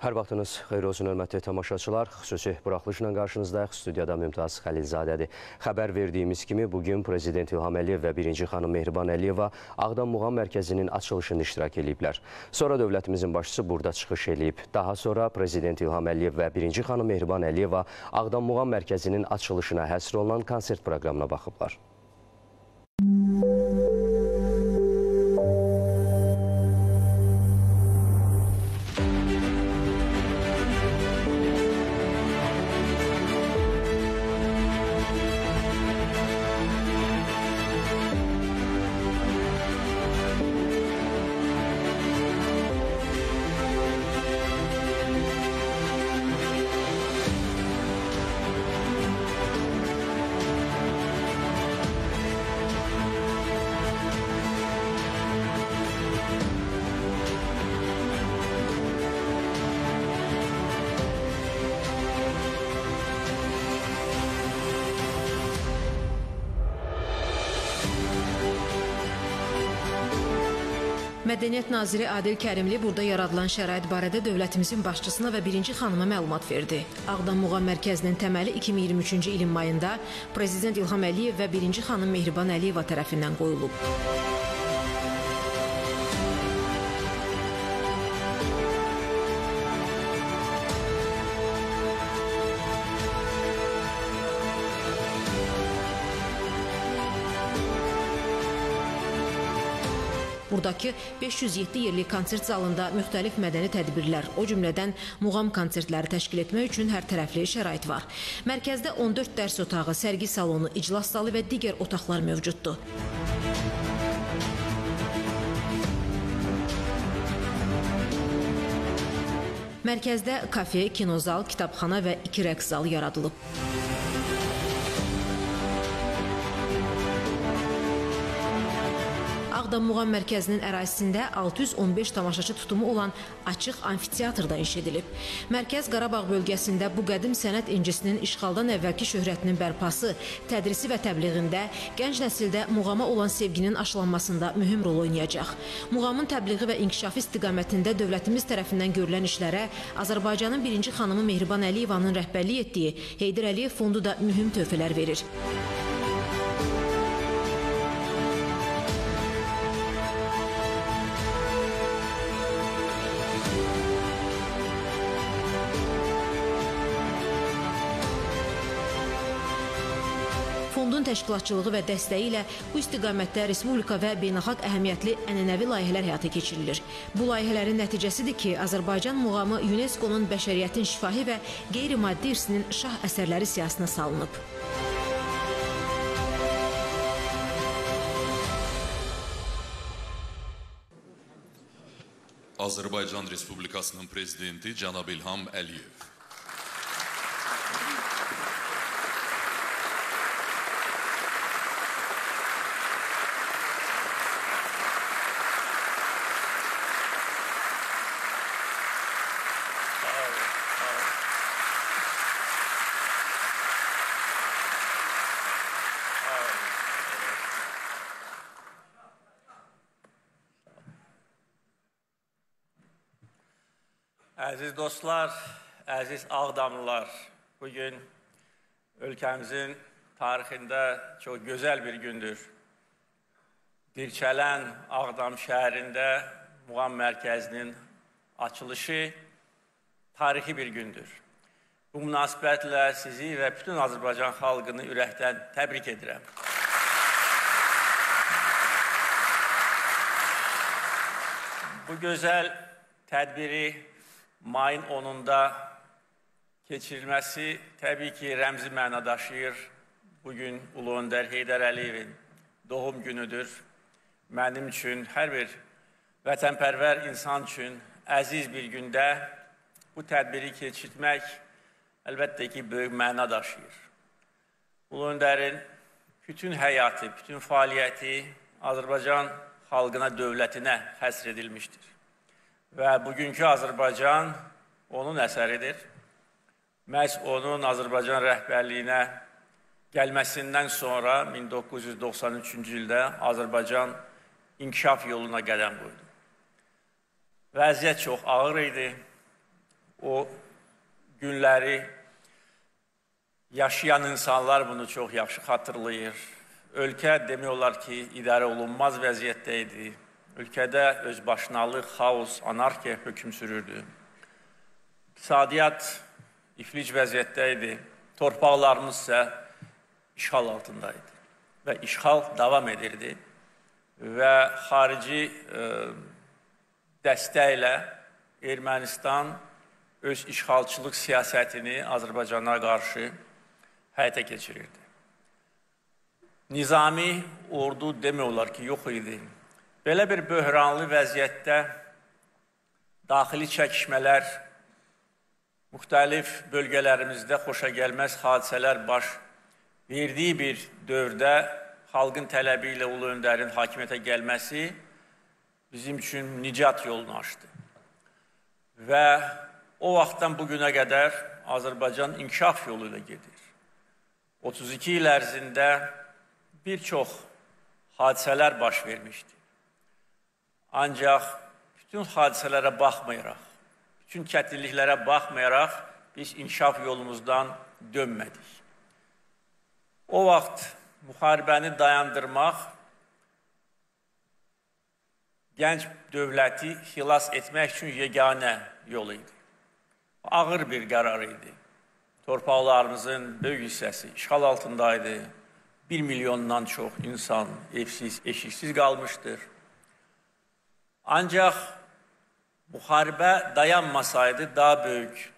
Hər vaxtınız xeyir olsun, hörmətli tamaşaçılar. Xüsusi buraxılışla qarşınızdayıq. Studiyada Mümtaz Xəlilzadədir. Xəbər verdiyimiz kimi bugün Prezident İlham Əliyev və birinci xanım Mehriban Əliyeva Ağdam Muğam Mərkəzinin açılışında iştirak ediblər. Sonra dövlətimizin başçısı burada çıxış edib. Daha sonra Prezident İlham Əliyev və birinci xanım Mehriban Əliyeva Ağdam Muğam Mərkəzinin açılışına həsr olunan konsert proqramına baxıblar. Mədəniyyət naziri Adil Kərimli burada yaradılan şərait barədə dövlətimizin başçısına və birinci xanıma məlumat verdi. Ağdam Muğam Mərkəzinin təməli 2023-cü ilin mayında Prezident İlham Əliyev və birinci xanım Mehriban Əliyeva tərəfindən qoyulub. Buradakı 507 yerlik konsert zalında müxtəlif mədəni tədbirlər, o cümlədən muğam konsertləri təşkil etmək üçün hər tərəfli şərait var. Mərkəzdə 14 dərs otağı, sərgi salonu, iclas zalı və digər otaqlar mövcuddur. Mərkəzdə kafe, kinozal, kitabxana və 2 rəqs zalı yaradılıb. Ağdam Muğam Mərkəzinin ərazisində 615 tamaşaçı tutumu olan açıq amfiteatr da inşa edilib. Mərkəz Qarabağ bölgəsində bu qədim sənət incisinin işğaldan əvvəlki şöhrətinin bərpası, tədrisi və təbliğində, gənc nəsildə muğama olan sevginin aşılanmasında mühüm rol oynayacaq. Muğamın təbliği və inkişafı istiqamətində dövlətimiz tərəfindən görülən işlərə Azərbaycanın birinci xanımı Mehriban Əliyevanın rəhbərlik etdiyi Heydər Əliyev Fondu da mühüm töhfələr verir. Fondun təşkilatçılığı və dəstəyi ilə bu istiqamətdə Respublika və beynəlxalq əhəmiyyətli ənənəvi layihələr həyata keçirilir. Bu layihələrin nəticəsidir ki, Azərbaycan muğamı UNESCO-nun bəşəriyyətin şifahi və qeyri-maddi irsinin şah əsərləri siyahısına salınıb. Azərbaycan Respublikasının Prezidenti Cənab İlham Əliyev. Əziz dostlar, əziz Ağdamlılar, bugün ölkəmizin tarixində çox gözəl bir gündür. Dirçələn Ağdam şəhərində Muğam Mərkəzinin açılışı tarixi bir gündür. Bu münasibətlə sizi və bütün Azərbaycan xalqını ürəkdən təbrik edirəm. Bu gözəl tədbiri mayın 10-da keçirilməsi təbii ki, rəmzi məna daşıyır. Bugün Ulu Öndər Heydər Əliyevin doğum günüdür. Mənim üçün, hər bir vətənpərvər insan üçün əziz bir gündə bu tədbiri keçirmək əlbəttə ki, böyük məna daşıyır. Ulu Öndərin bütün həyatı, bütün fəaliyyəti Azərbaycan xalqına, dövlətinə həsr edilmişdir. Və bugünkü Azərbaycan onun əsəridir. Məhz onun Azərbaycan rəhbərliyinə gəlməsindən sonra 1993-cü ildə Azərbaycan inkişaf yoluna qədəm qoydu. Vəziyyət çox ağır idi. o günləri yaşayan insanlar bunu çox yaxşı xatırlayır. Ölkə demək olar ki, idarə olunmaz vəziyyətdə idi. Ölkədə özbaşınalıq, xaos, anarxiya hökm sürürdü. İqtisadiyyat iflic vəziyyətdə idi. Torpaqlarımız isə işğal altındaydı və işğal davam edirdi. Və xarici dəstəklə Ermənistan öz işğalçılıq siyasətini Azərbaycana qarşı həyata keçirirdi. Nizami ordu demək olar ki, yox idi. Belə bir böhranlı vəziyyətdə daxili çəkişmələr, müxtəlif bölgələrimizdə xoşagəlməz hadisələr baş verdiyi bir dövrdə xalqın tələbi ilə Ulu Öndərin hakimiyyətə gəlməsi bizim üçün nicat yolunu açdı. Və o vaxtdan bugünə qədər Azərbaycan inkişaf yolu ilə gedir. 32 il ərzində bir çox hadisələr baş vermişdi. Ancaq bütün hadisələrə baxmayaraq, bütün çətinliklərə baxmayaraq biz inkişaf yolumuzdan dönmədik. O vaxt müharibəni dayandırmaq, gənc dövləti xilas etmək üçün yeganə yol idi. Ağır bir qərar idi. Torpaqlarımızın böyük hissəsi işğal altındaydı. 1 milyondan çox insan evsiz, eşiksiz qalmışdır. Ancaq müharibə dayanmasaydı daha böyük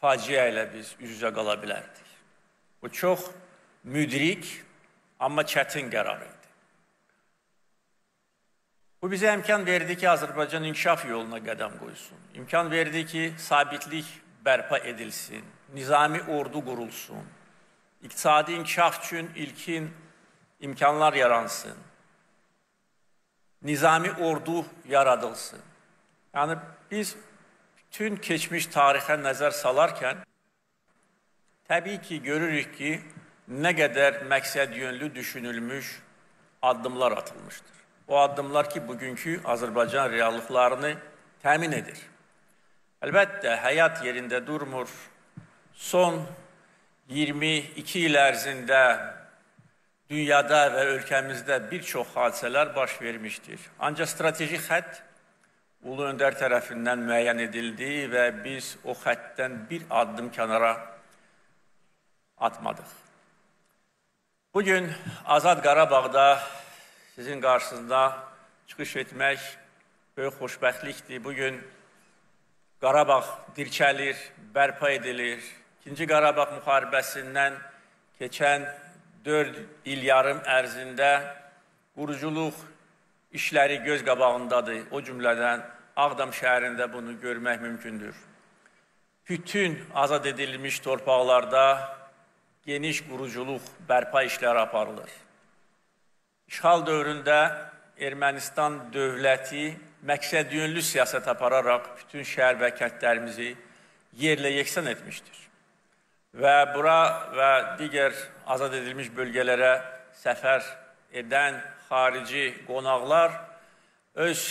faciə ilə biz üz-üzə qala bilərdik. Bu çox müdrik, amma çətin qərar idi. Bu bizə imkan verdi ki, Azərbaycan inkişaf yoluna qədəm qoysun. İmkan verdi ki, sabitlik bərpa edilsin, nizami ordu qurulsun, iqtisadi inkişaf üçün ilkin imkanlar yaransın, nizami ordu yaradılsın. Yəni, biz bütün keçmiş tarixə nəzər salarkən, təbii ki, görürük ki, nə qədər məqsəd yönlü düşünülmüş addımlar atılmışdır. O addımlar ki, bugünkü Azərbaycan reallıqlarını təmin edir. Əlbəttə, həyat yerində durmur. Son 22 il ərzində dünyada və ölkəmizdə bir çox hadisələr baş vermişdir. Ancaq strateji xətt Ulu Öndər tərəfindən müəyyən edildi və biz o xəttdən bir addım kənara atmadıq. Bugün Azad Qarabağda sizin qarşısında çıxış etmək böyük xoşbəxtlikdir. Bugün Qarabağ dirçəlir, bərpa edilir. İkinci Qarabağ müharibəsindən keçən 4 il yarım ərzində quruculuq işləri göz qabağındadır. O cümlədən Ağdam şəhərində bunu görmək mümkündür. Bütün azad edilmiş torpaqlarda geniş quruculuq bərpa işləri aparılır. İşğal dövründə Ermənistan dövləti məqsədyönlü siyasət apararaq bütün şəhər və kəndlərimizi yerlə yeksan etmişdir. Və bura və digər azad edilmiş bölgələrə səfər edən xarici qonaqlar öz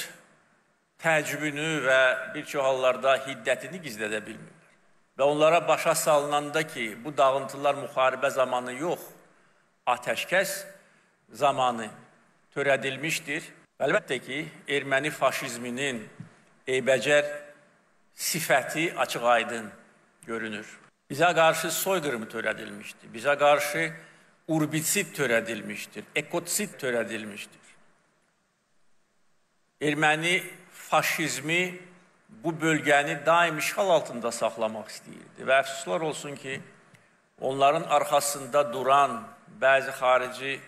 təəccübünü və bir çox hallarda hiddətini gizlədə bilmirlər. Və onlara başa salınanda ki, bu dağıntılar müharibə zamanı yox, atəşkəs zamanı törədilmişdir. Əlbəttə ki, erməni faşizminin eybəcər sifəti açıq-aydın görünür. Bizə qarşı soyqırımı törədilmişdir. Bizə qarşı urbisit törədilmişdir, ekotsit törədilmişdir. Erməni faşizmi bu bölgəni daim işğal altında saxlamaq istəyirdi. Və əfsuslar olsun ki, onların arxasında duran bəzi xarici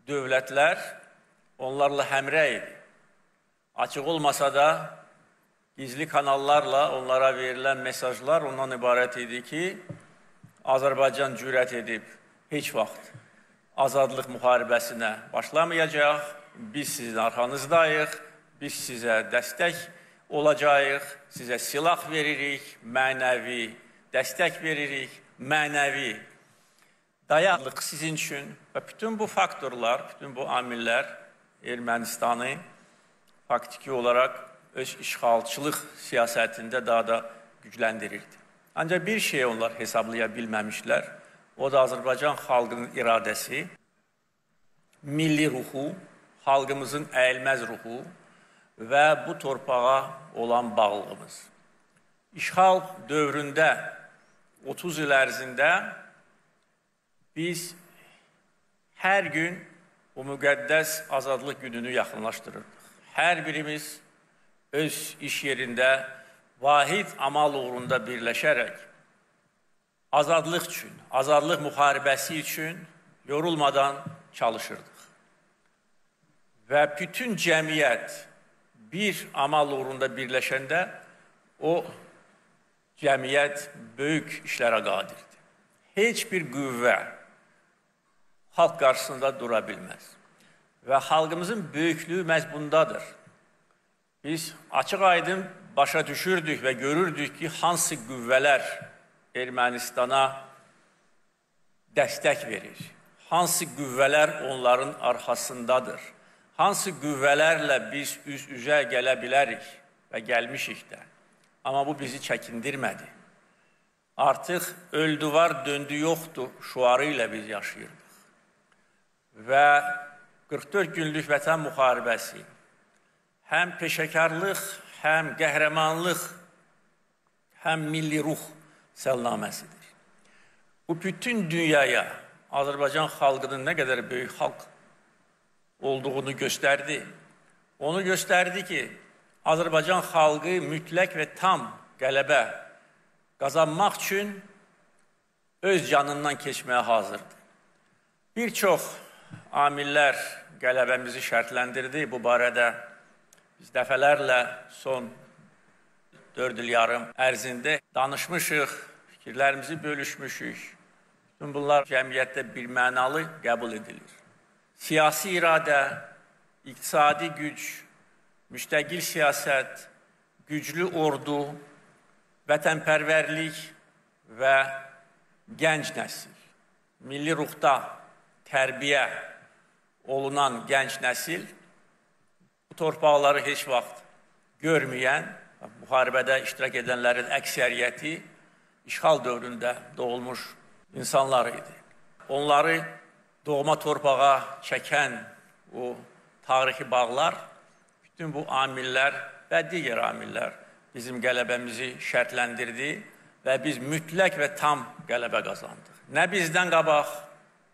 dövlətlər onlarla həmrəy idi. Açıq olmasa da gizli kanallarla onlara verilən mesajlar ondan ibarət idi ki, Azərbaycan cürət edib heç vaxt azadlıq müharibəsinə başlamayacaq, biz sizin arxanızdayıq, biz sizə dəstək olacağıq, sizə silah veririk, mənəvi dəstək veririk, mənəvi dayanıqlıq sizin üçün və bütün bu faktorlar, bütün bu amillər Ermənistanı faktiki olaraq öz işğalçılıq siyasətində daha da gücləndirirdi. Ancaq bir şey onlar hesablaya bilməmişlər. O da Azərbaycan xalqının iradəsi, milli ruhu, xalqımızın əyilməz ruhu və bu torpağa olan bağlılığımız. İşğal dövründə 30 il ərzində biz hər gün bu müqəddəs azadlıq gününü yaxınlaşdırırdıq. Hər birimiz öz iş yerində vahid amal uğrunda birləşərək azadlıq üçün, azadlıq müharibəsi üçün yorulmadan çalışırdıq. Və bütün cəmiyyət bir amal uğrunda birləşəndə o cəmiyyət böyük işlərə qadirdir. Heç bir qüvvə xalq qarşısında dura bilməz. Və xalqımızın böyüklüyü məhz bundadır. Biz açıq-aydın başa düşürdük və görürdük ki, hansı qüvvələr Ermənistana dəstək verir, hansı qüvvələr onların arxasındadır, hansı qüvvələrlə biz üz-üzə gələ bilərik və gəlmişik də. Amma bu bizi çəkindirmədi. Artıq öldü var, döndü yoxdur şuarı ilə biz yaşayırdıq. Və 44 günlük vətən müharibəsi həm peşəkarlıq, həm qəhrəmanlıq, həm milli ruh səlnaməsidir. Bu bütün dünyaya Azərbaycan xalqının nə qədər böyük xalq olduğunu göstərdi. Onu göstərdi ki, Azərbaycan xalqı mütləq və tam qələbə qazanmaq üçün öz canından keçməyə hazırdır. Bir çox amillər qələbəmizi şərtləndirdi. Bu barədə biz dəfələrlə son 4 il yarım ərzində danışmışıq, fikirlərimizi bölüşmüşük. Bütün bunlar cəmiyyətdə bir mənalı qəbul edilir. Siyasi iradə, iqtisadi güc, müstəqil siyasət, güclü ordu, vətənpərvərlik və gənc nəsil, milli ruhda tərbiyə olunan gənc nəsil bu torpaqları heç vaxt görməyən, müharibədə iştirak edənlərin əksəriyyəti işğal dövründə doğulmuş insanlar idi. Onları doğma torpağa çəkən o tarixi bağlar, bütün bu amillər və digər amillər bizim qələbəmizi şərtləndirdi və biz mütləq və tam qələbə qazandıq. Nə bizdən qabaq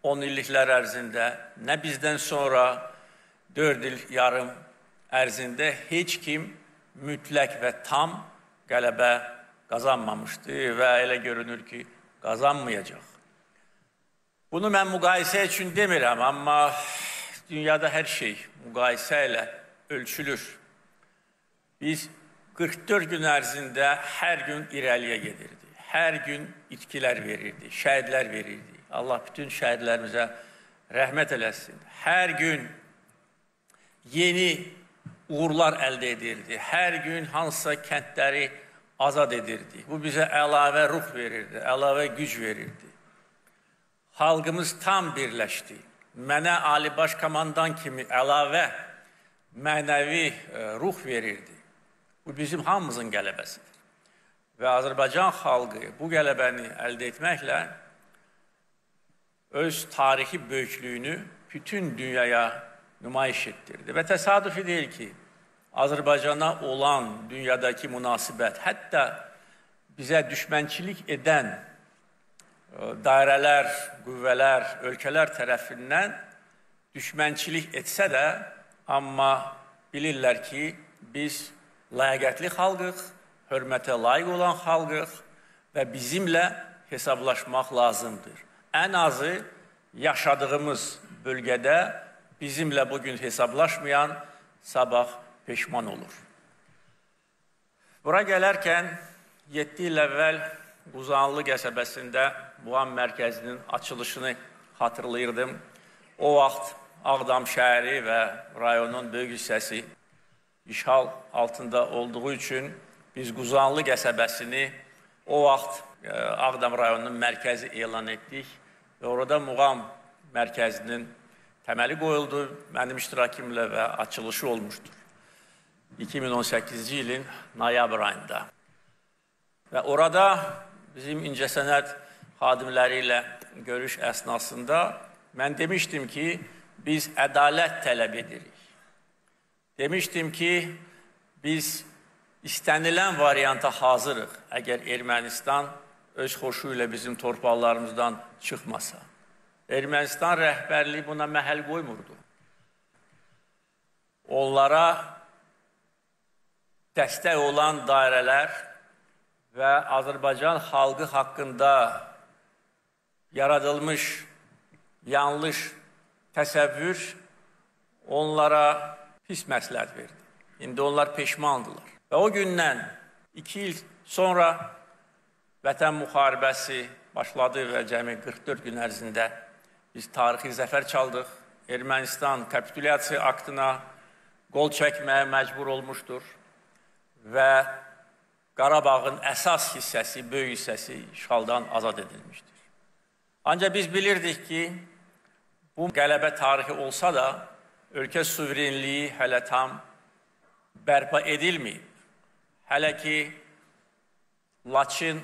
10 illiklər ərzində, nə bizdən sonra 4 il yarım ərzində heç kim mütləq və tam qələbə qazanmamışdı və elə görünür ki, qazanmayacaq. Bunu mən müqayisə üçün demirəm, amma dünyada hər şey müqayisə ilə ölçülür. Biz 44 gün ərzində hər gün irəliyə gedirdi. Hər gün itkilər verirdi, şəhidlər verirdi. Allah bütün şəhidlərimizə rəhmət eləsin. Hər gün yeni uğurlar əldə edirdi. Hər gün hansısa kəndləri azad edirdi. Bu bizə əlavə ruh verirdi, əlavə güc verirdi. Xalqımız tam birləşdi. Mənə Ali Baş Komandan kimi əlavə mənəvi ruh verirdi. Bu bizim hamımızın qələbəsidir. Və Azərbaycan xalqı bu qələbəni əldə etməklə öz tarixi böyüklüyünü bütün dünyaya nümayiş etdirdi. Və təsadüfi deyil ki, Azərbaycana olan dünyadakı münasibət, hətta bizə düşmənçilik edən dairələr, qüvvələr, ölkələr tərəfindən düşmənçilik etsə də, amma bilirlər ki, biz ləyaqətli xalqıq, hörmətə layiq olan xalqıq və bizimlə hesablaşmaq lazımdır. Ən azı yaşadığımız bölgədə bizimlə bugün hesablaşmayan sabah peşman olur. Bura gələrkən 7 il əvvəl Quzanlı qəsəbəsində Muğam mərkəzinin açılışını xatırlayırdım. O vaxt Ağdam şəhəri və rayonun böyük hissəsi işğal altında olduğu üçün biz Quzanlı qəsəbəsini o vaxt Ağdam rayonunun mərkəzi elan etdik və orada Muğam mərkəzinin təməli qoyuldu, mənim iştirakimlə və açılışı olmuşdur. 2018-ci ilin noyabr ayında. Və orada bizim incəsənət xadimləri ilə görüş əsnasında mən demişdim ki, biz ədalət tələb edirik. Demişdim ki, biz istənilən varianta hazırıq, əgər Ermənistan öz xoşu ilə bizim torpaqlarımızdan çıxmasa. Ermənistan rəhbərliyi buna məhəl qoymurdu. Onlara dəstək olan dairələr və Azərbaycan xalqı haqqında yaradılmış yanlış təsəvvür onlara pis məsləhət verdi. İndi onlar peşmandılar. Və o gündən 2 il sonra Vətən müharibəsi başladı və cəmi 44 gün ərzində biz tarixi zəfər çaldıq. Ermənistan kapitulyasiya aktına qol çəkməyə məcbur olmuşdur və Qarabağın əsas hissəsi, böyük hissəsi işğaldan azad edilmişdir. Ancaq biz bilirdik ki, bu qələbə tarixi olsa da, ölkə suverenliyi hələ tam bərpa edilməyib. Hələ ki, Laçın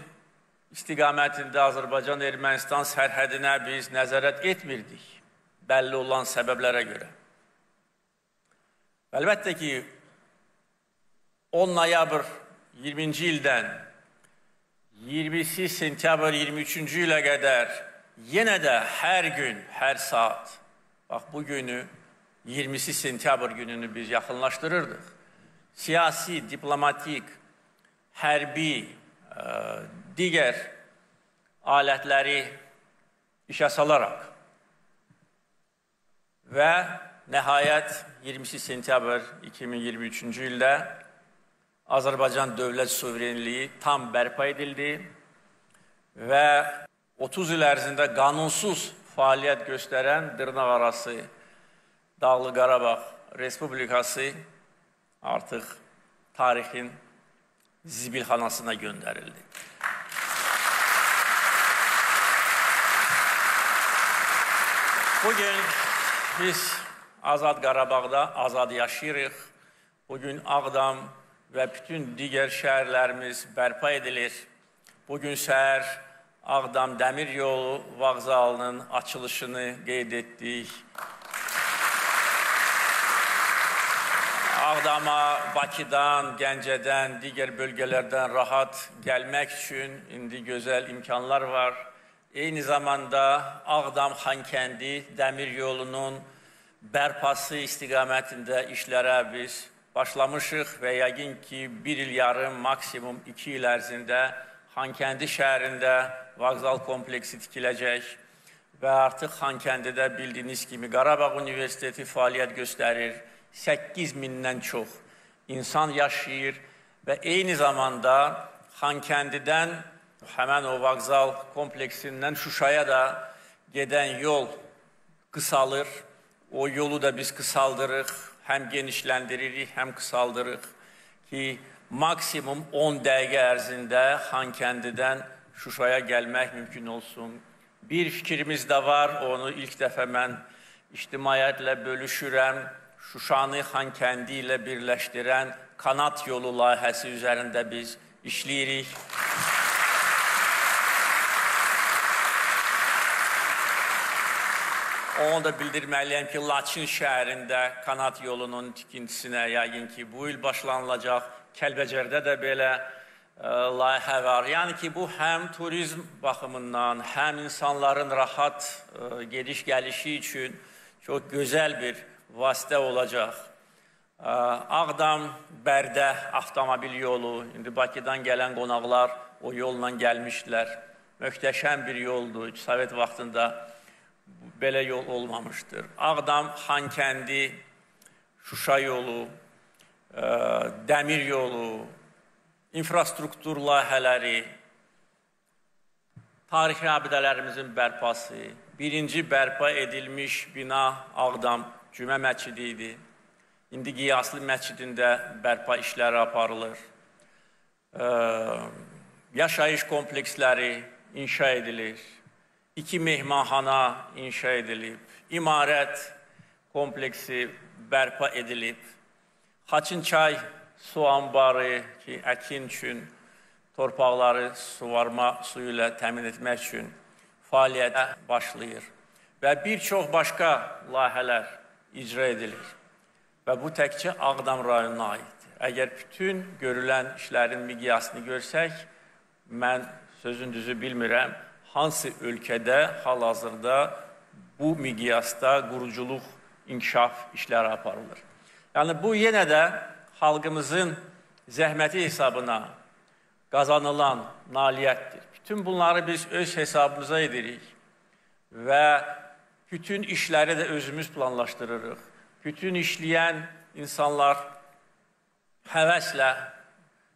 istiqamətində Azərbaycan-Ermənistan sərhədinə biz nəzarət etmirdik, bəlli olan səbəblərə görə. Əlbəttə ki, 10 noyabr 20-ci ildən 20 sentyabr 23-cü ilə qədər yenə də hər gün, hər saat, bax bu günü, 20 sentyabr gününü biz yaxınlaşdırırdıq. Siyasi, diplomatik, hərbi, digər alətləri işə salaraq və nəhayət 20 sentyabr 2023-cü ildə Azərbaycan dövlət suverenliyi tam bərpa edildi və 30 il ərzində qanunsuz fəaliyyət göstərən dırnaqarası Dağlı Qarabağ Respublikası artıq tarixin zibilxanasına göndərildi. Bugün biz Azad Qarabağda azad yaşayırıq. Bugün Ağdam və bütün digər şəhərlərimiz bərpa edilir. Bugün səhər Ağdam Dəmir Yolu vağzalının açılışını qeyd etdik. Ağdama, Bakıdan, Gəncədən, digər bölgələrdən rahat gəlmək üçün indi gözəl imkanlar var. Eyni zamanda Ağdam-Xankəndi dəmir yolunun bərpası istiqamətində işlərə biz başlamışıq və yəqin ki, 1 il yarım, maksimum 2 il ərzində Xankəndi şəhərində vağzal kompleksi tikiləcək və artıq Xankəndidə bildiyiniz kimi Qarabağ Universiteti fəaliyyət göstərir. 8.000-dən çox insan yaşayır və eyni zamanda Xankəndidən həmən o vağzal kompleksindən Şuşaya da gedən yol qısalır. O yolu da biz qısaldırıq, həm genişləndiririk, həm qısaldırıq ki, maksimum 10 dəqiqə ərzində Xankəndidən Şuşaya gəlmək mümkün olsun. Bir fikrimiz də var, onu ilk dəfə mən ictimaiyyətlə bölüşürəm. Şuşanı Xankəndi ilə birləşdirən kanat yolu layihəsi üzərində biz işləyirik. Onu da bildirməliyəm ki, Laçın şəhərində kanat yolunun tikintisinə yəqin ki, bu il başlanılacaq. Kəlbəcərdə də belə layihə var. Yəni ki, bu həm turizm baxımından, həm insanların rahat gediş-gəlişi üçün çox gözəl bir vasitə olacaq. Ağdam-Bərdə avtomobil yolu, indi Bakıdan gələn qonaqlar o yolla gəlmişdilər. Möhtəşəm bir yoldur, Sovet vaxtında belə yol olmamışdır. Ağdam-Xankəndi, Şuşa yolu, dəmir yolu, infrastruktur layihələri, tarixi abidələrimizin bərpası, birinci bərpa edilmiş bina Ağdam Cümə məscidi idi. İndi Qiyaslı məscidində bərpa işləri aparılır. Yaşayış kompleksləri inşa edilir. 2 mehmanxana inşa edilib. İmarət kompleksi bərpa edilib. Xaçınçay su anbarı ki, əkin üçün torpaqları suvarma suyu ilə təmin etmək üçün fəaliyyətə başlayır və bir çox başqa layihələr icra edilir və bu təkcə Ağdam rayonuna aiddir. Əgər bütün görülən işlərin miqyasını görsək, mən sözün düzü bilmirəm, hansı ölkədə hal-hazırda bu miqyasda quruculuq, inkişaf işləri aparılır. Yəni, bu yenə də xalqımızın zəhməti hesabına qazanılan nailiyyətdir. Bütün bunları biz öz hesabımıza edirik və bütün işləri də özümüz planlaşdırırıq. Bütün işləyən insanlar həvəslə,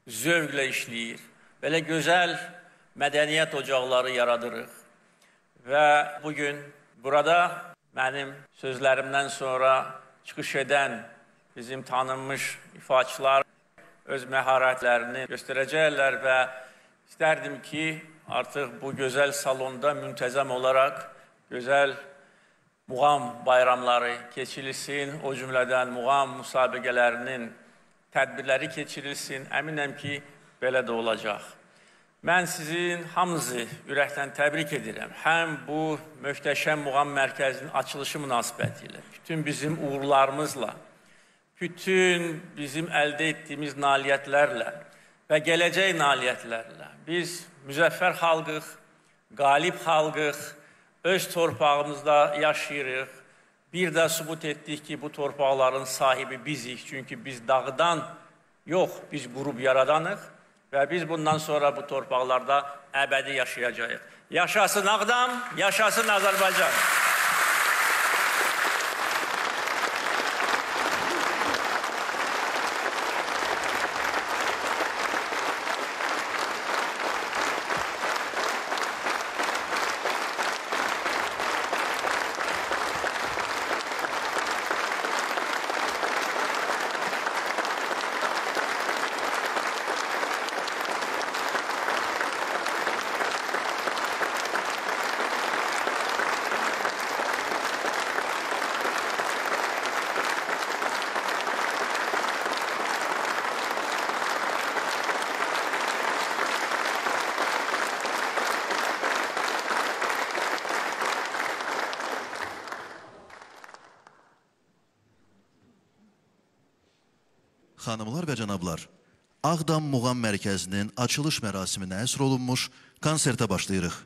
zövqlə işləyir. Belə gözəl mədəniyyət ocaqları yaradırıq. Və bugün burada mənim sözlərimdən sonra çıxış edən bizim tanınmış ifaçılar öz məharətlərini göstərəcəklər və istərdim ki, artıq bu gözəl salonda müntəzəm olaraq gözəl muğam bayramları keçirilsin, o cümlədən muğam müsabiqələrinin tədbirləri keçirilsin. Əminəm ki, belə də olacaq. Mən sizin hamınızı ürəkdən təbrik edirəm. Həm bu möhtəşəm muğam mərkəzinin açılışı münasibəti ilə, bütün bizim uğurlarımızla, bütün bizim əldə etdiyimiz nailiyyətlərlə və gələcək nailiyyətlərlə biz müzəffər xalqıq, qalib xalqıq, öz torpağımızda yaşayırıq. Bir də sübut etdik ki, bu torpaqların sahibi bizik. Çünki biz dağdan yox, biz qurub yaradanıq və biz bundan sonra bu torpaqlarda əbədi yaşayacağıq. Yaşasın Ağdam, yaşasın Azərbaycan. Xanımlar və cənablar, Ağdam Muğam Mərkəzinin açılış mərasiminə həsr olunmuş konsertə başlayırıq.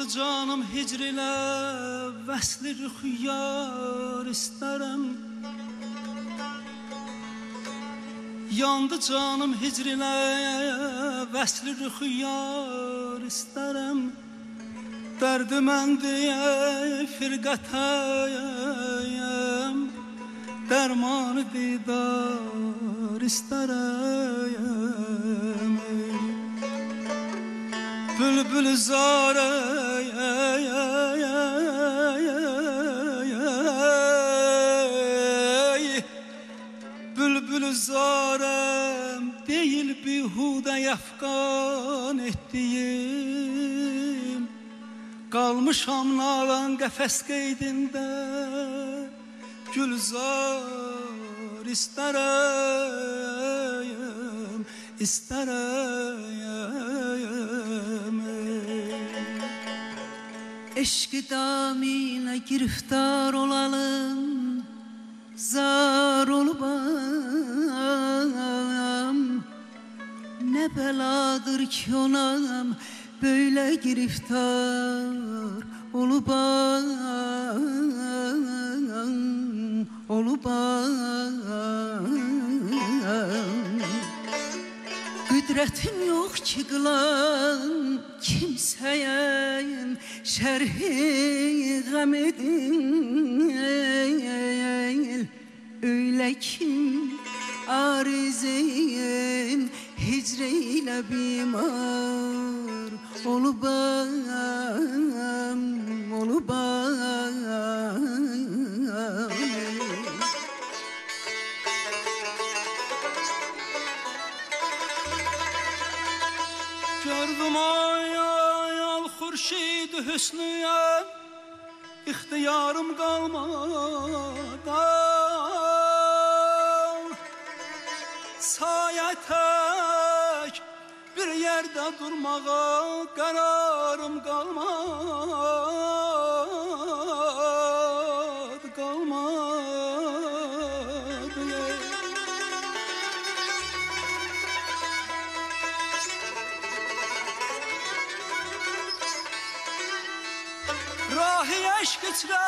Yandı canım hicrilə, vəsli rüxyar istərəm. Yandı canım hicrilə, vəsli rüxyar istərəm. Dərdi mən deyə firqətəyəm, dərmanı didar istərəm. Bülbül zare Bülbül zarem değil bihude yafkan ettiğim. Kalmışam nalan qəfəs qeydində, gülzar istərəm, istərəm. Eşq-i daminə giriftar olalım, zar olubam. Ne beladır ki onam, böyle giriftar olubam, olubam. Qüdrətim yox ki qılan kimsəyə şərhi qəm edin. Öyle kim arizeyim hicreyle bimar olubam, olubam. Gördüm ay ay al xurşid hüsnüye, İxtiyarım kalmadı. Sayə tək bir yerde durmağa kararım kalmadı, kalmadı. Rahi eşq içrə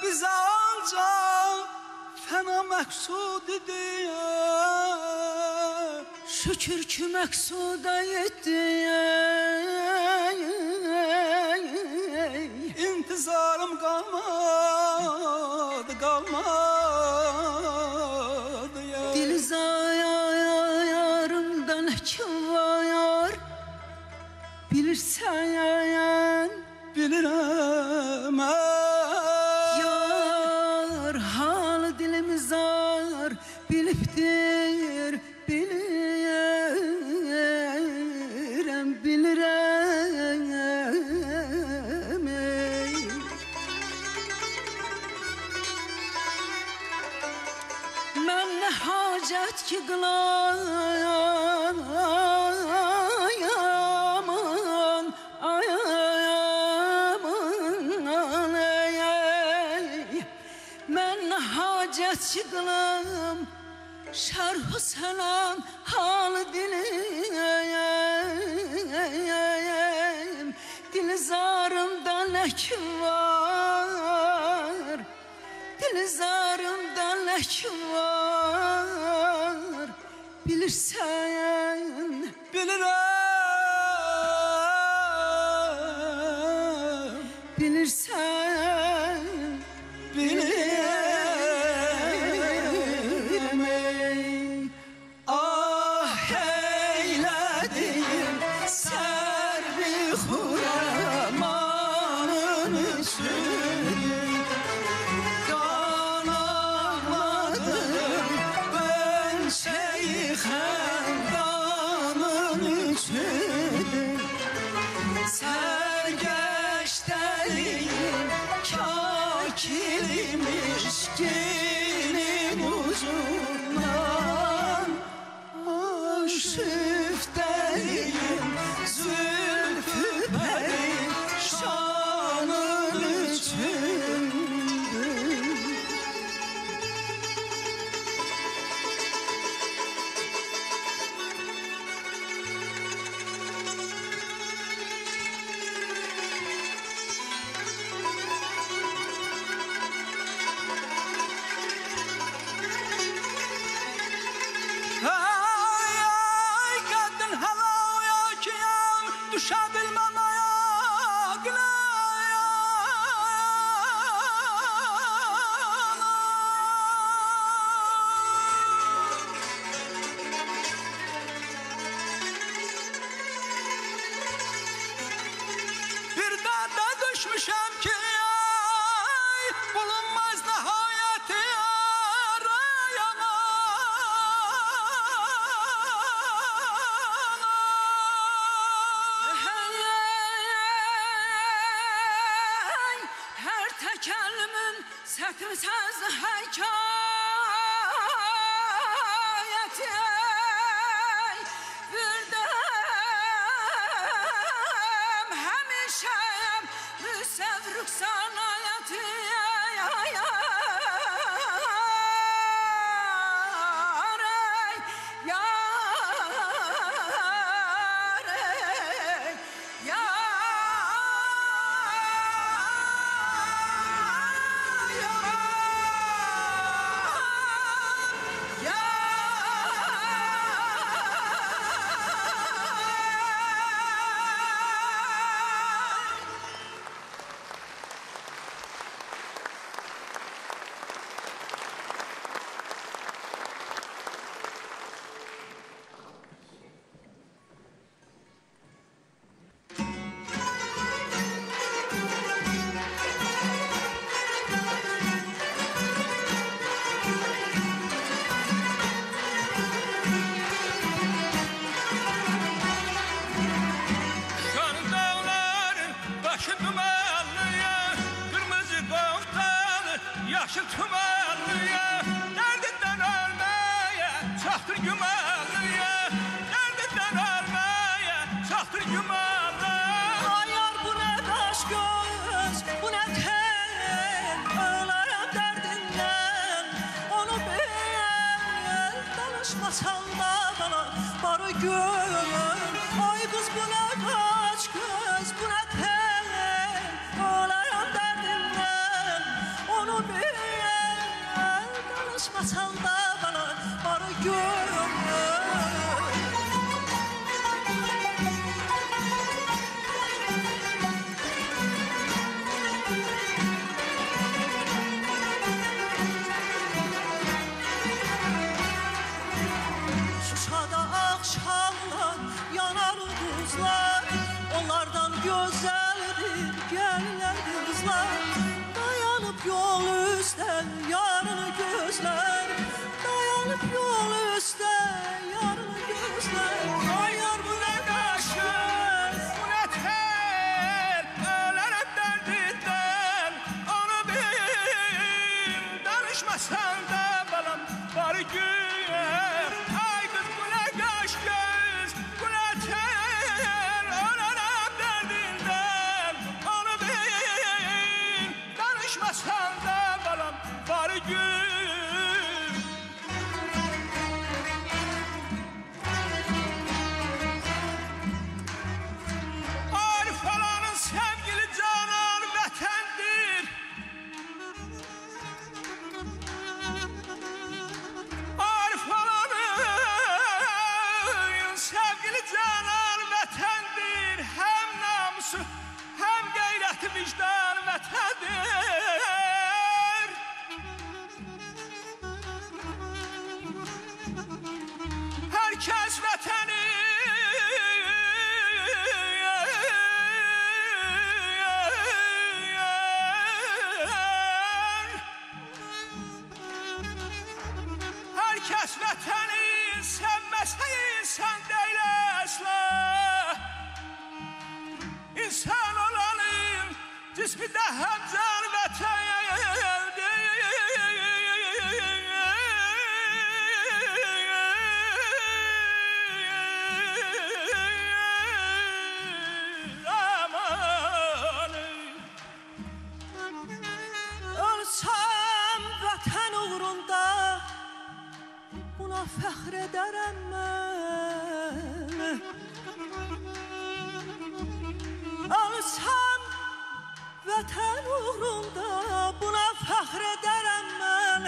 bizə ancaq fena məqsud idi. Şükür ki məqsuda yetdi. İntizarım qalmadı, qalmadı. Dil zayarımda nə kim var, bilirsən, bilirəm. Yar halı dilim zar, bilibdir, bilirəm, bilirəm. Mən nə hacət ki qılayam, çıkılım şerh-ı selam hal dilim. Dilizarımda ne kim var, dilizarımda ne kim var, bilirsen, bilirim, bilirsen, bilirəm. Gelin uzundan aşıfteyim, zülfü perim şanın içindir. Sətirsiz hekayeti Bildim Hemişem Müsevrük sanayeti Yaşıl tümenliye, derdinden ölmeye, çaktır gümenliye, derdinden ölmeye, çaktır gümenliye. Ayar bu ne kaş göz, bu ne ten, ölerim derdinden, onu bil, danışmasan da bana barı gün. Ay kız bu ne kaş göz, bu ne ten, ölerim derdinden, onu bil. Danışmasan da bana barı gün. Şuşada akşamlar yanar ulduzlar, onlardan güzeldir gelirler kızlar. Dayanıp yol üstte yarını gözler, dayanıp yol üstte yarını gözler. Ayar bu ne kaşır, bu ne tel, ölerim derdinden, onu bil, danışmasan da balam barı gün. Ay kız bu ne kaş göz, bu ne tel, ölerim derdinden, onu bil, danışmasan da balam barı gün. Arif alanın sevgili canan vatandır. Arif alanın sevgili canan vatandır. Hem namusu hem gayreti vicdan vatandır. Herkes vatanı herkes vatanı sevmezse insan değil asla. İnsan olanın cismi de hem can vatanı. Ölsem vətən uğrunda buna fəxr edərəm mən. Ölsəm vətən uğrunda buna fəxr edərəm mən.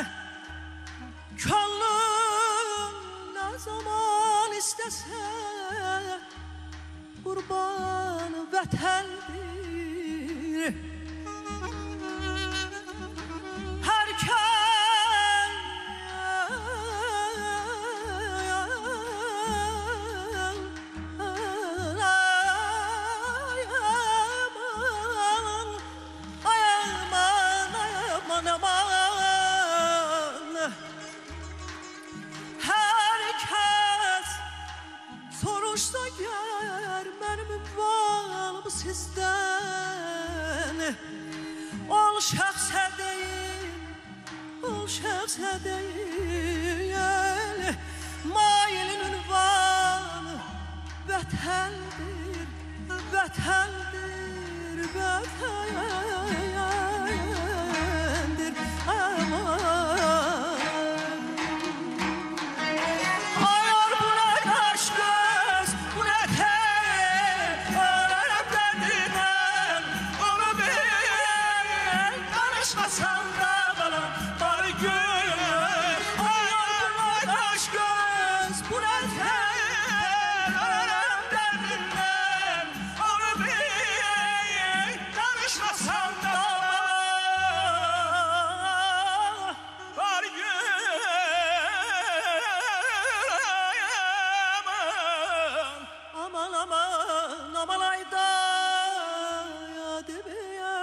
Könlüm nə zaman istəsə qurban vətəndir. Soruşsa gər mənim sizdən ol şəxsə deyil düşərsə deyil, mailin ünvanı vətəndir, vətəndir, vətəndir, aman. Ayar bu nə qaş göz, bu nə tel, ölərəm dərdindən, onu bil, danışmasan da bana dar gül. Ayar bu nə qaş göz, bu nə tel, ölərəm dərdindən, onu bil, danışmasan da bana dar gül. Aman aman aman ayda ya dibiye.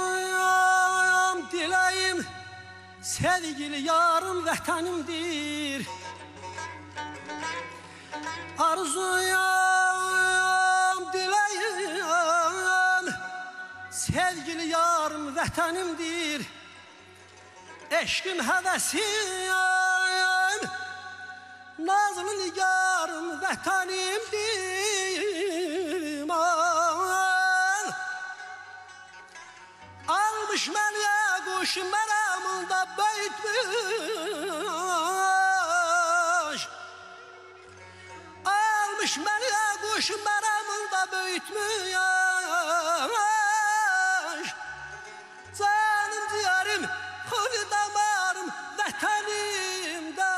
Arzuyam, diləyim, sevgili yarım vətənimdir. Arzuyam, diləyim, sevgili yarım vətənimdir. Eşqim, həvəsim, nazlı nigarım vətənimdir. Aman. Almış məliyə quş məramında böyütmüş. Almış məliyə quş məramında böyütmüş. Canım ciğerim, xuli damarım vətənimdə.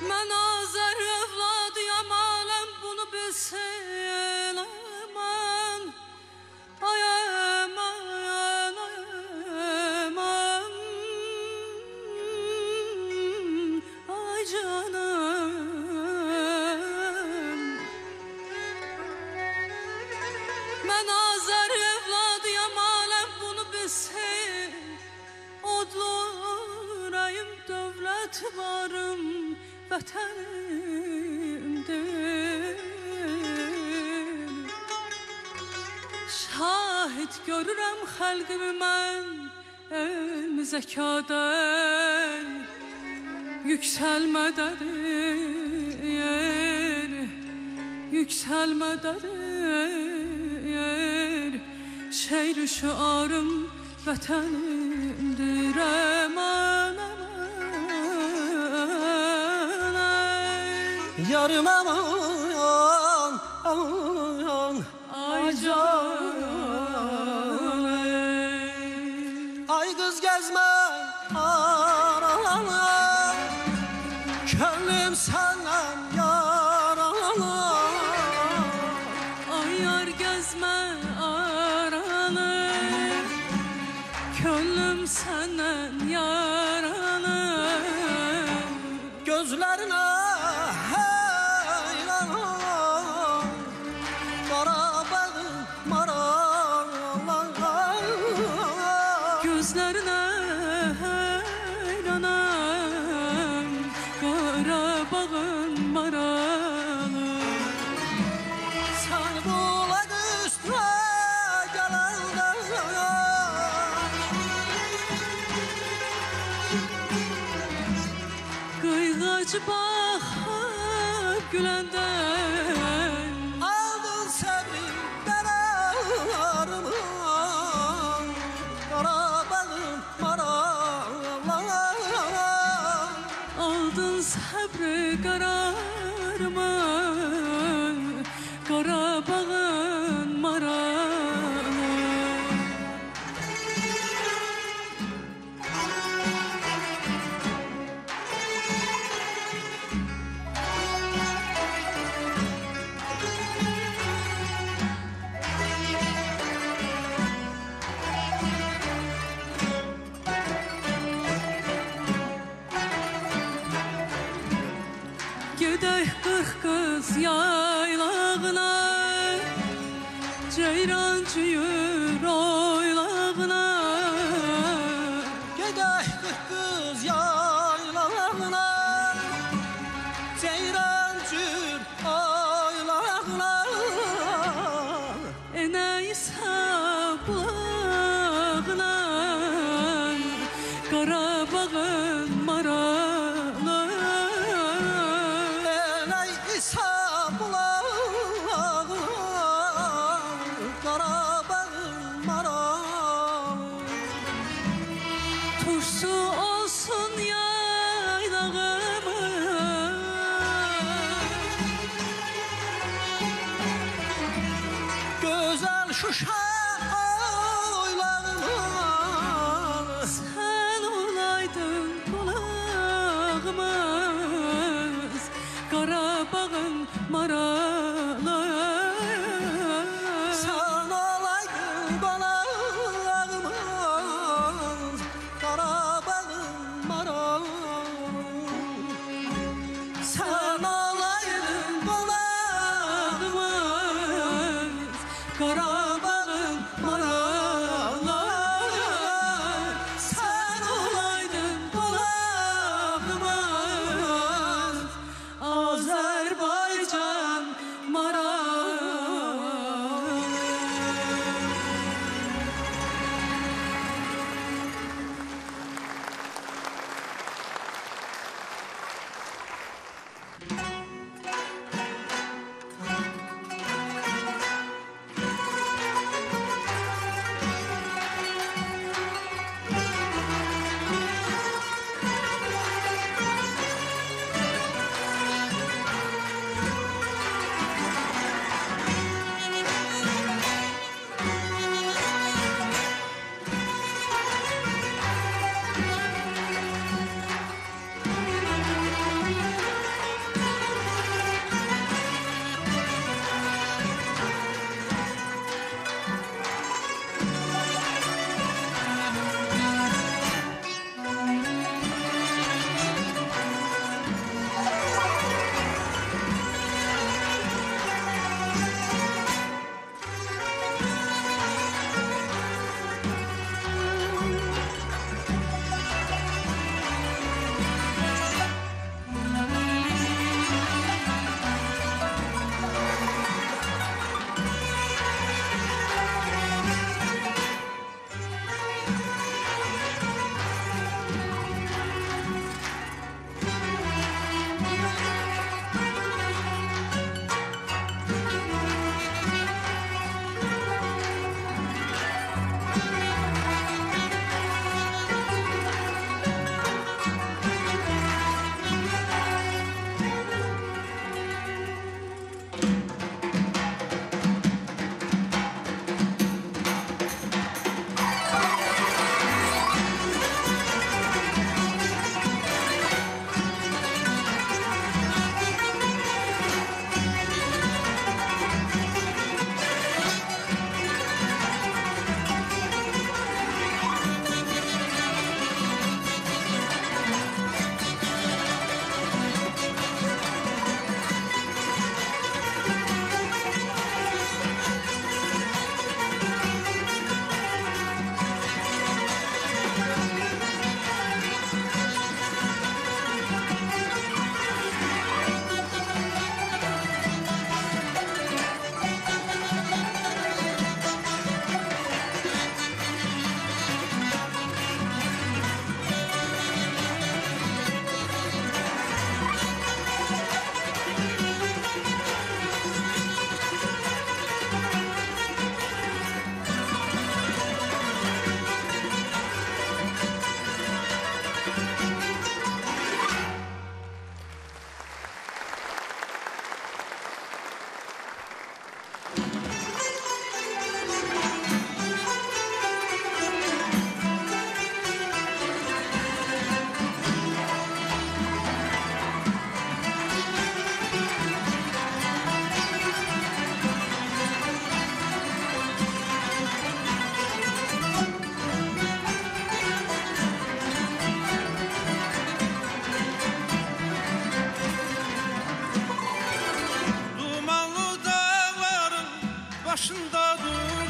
Mən Azər övladıyam, aləm bunu bilsin, aman. Ay aman, ay aman, ay canım. Mən Azər övladıyam, aləm bunu bilsin. Odlu ürəyim, dövlət varım, vətənimdir. Şahid görürəm xəlqimi mən elm zəkadır, yüksəlmədədir, yüksəlmədədir. Şeir şüarım vətənimdir, aman aman ay. Yarım aman aman ay can ay kız gezme aralana, könlüm senden yaralana. Ay yar gezme aralana, könlüm senden yaralana. Gözlerine gözlerine hayranam, Qarabağın maralı. Sen bulak üstüne gelende, kıyğacı bakıp gülende. Aldın səbrimdən ağrımı, Qarabağın maralı. Aldın səbri qararımı, ceyrancı yür oylağına. Gedək qız yaylağına, ceyran cür oylağına. Enəysə bulağına, Qarabağın maralı. Elay İsa bulağına, Qarabağın maralı. Turşu olsun yaylağımın, Gözəl Şuşa oylağına. sen olaydın qulağımız, Qarabağın maralı. Sən olaydın balağımız, Qarabağın maralı. Sən olaydın balağımız, Qarabağın maralı. Sən olaydın Balağımız, Azərbaycan maralı.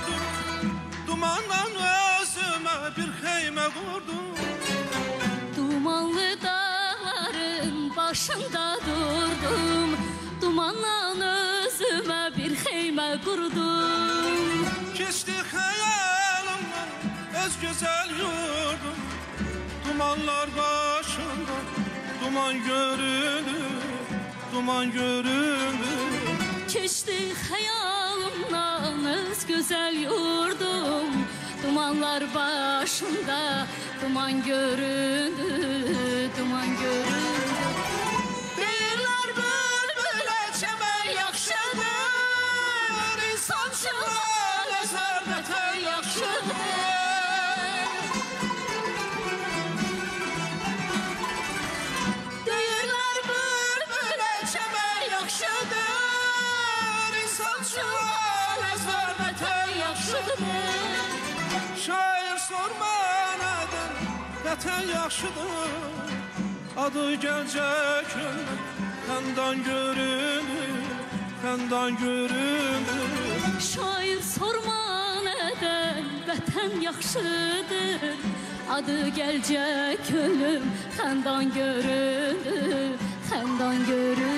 vurdum, dumandan özüme bir xeymə qurdum. Dumanlı dağların başında durdum, dumandan özüme bir xeymə qurdum. Keçdi xəyalımdan öz gözəl yurdum, dumanlar başında duman görünür, duman görünür. Keçdi xəyalımdan öz gözəl yurdum, dumanlar başında duman göründü, duman göründü. Deyirlər bülbülə çəmən yaxşıdır, insançılığa zərvətən yaxşıdır. Deyirlər bülbülə çəmən yaxşıdır, insançılığa zərvətən yaxşıdır. Şair sorma nədən, vətən yaxşıdır. Adı gəlcək xəndan görünür, xəndan görünür. Şair sorma nədən, vətən yaxşıdır. Adı gəlcək ölüm, xəndan görünür, xəndan görünür.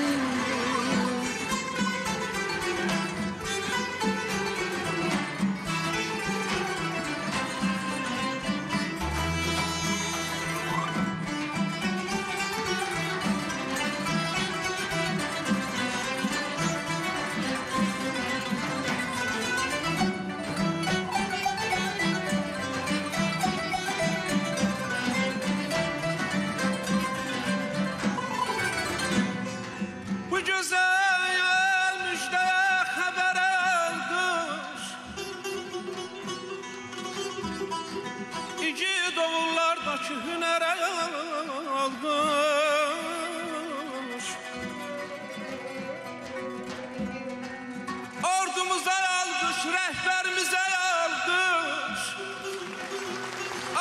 Bu gözəl müjdə xəbər almış, İgid oğullardakı hünərə almış. Ordumuza almış, rəhbərimizə almış.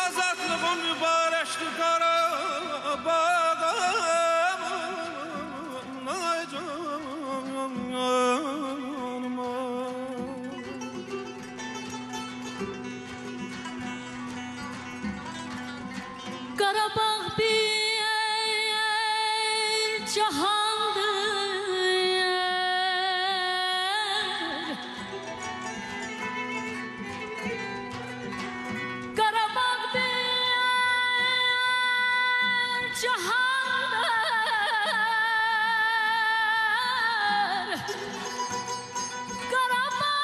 Azadlığın mübarəkdir Qarabağ. Qarabağ bir cahandır. Qarabağ bir cahandır. Qarabağ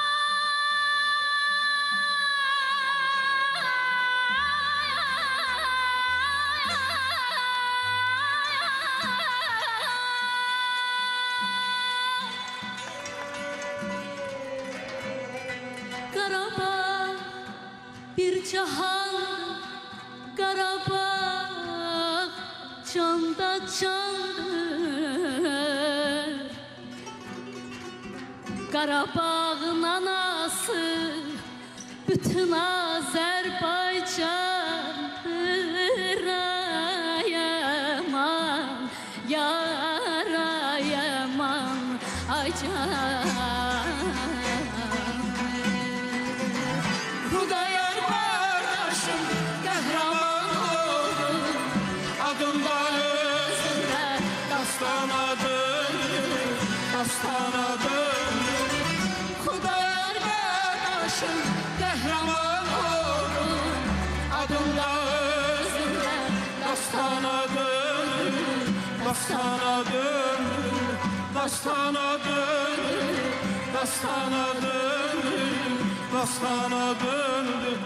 Qarabağ bir cahan, Qarabağ canda candır. Qarabağın anası bütün Azərbaycandır. Ay aman, yar ay aman, ay can. Xudayar qardaşım qəhrəman oldu, Adında özündə dastana dönür, dastana dönür. Xudayar qardaşım qəhrəman oldu, Adında özündə dastana dönür, dastana dönür, dastana dönür, dastana dönür, dastana dönür.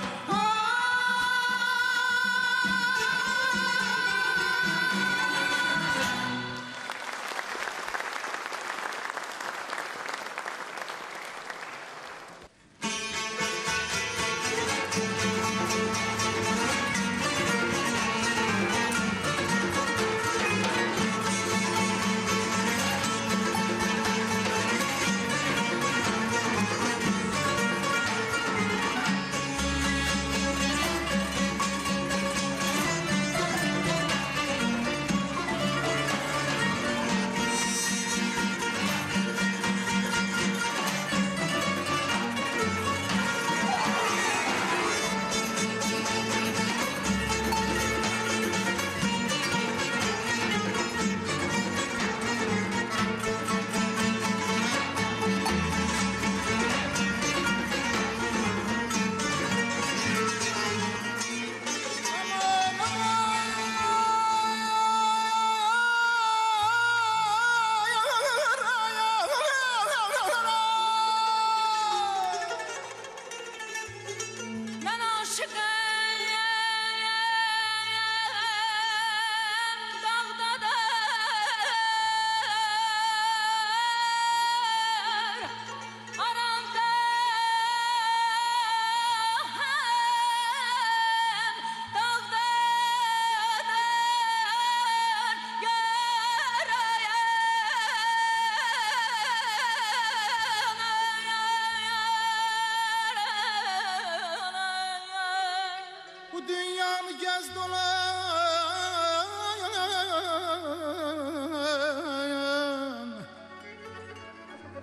gez dolan,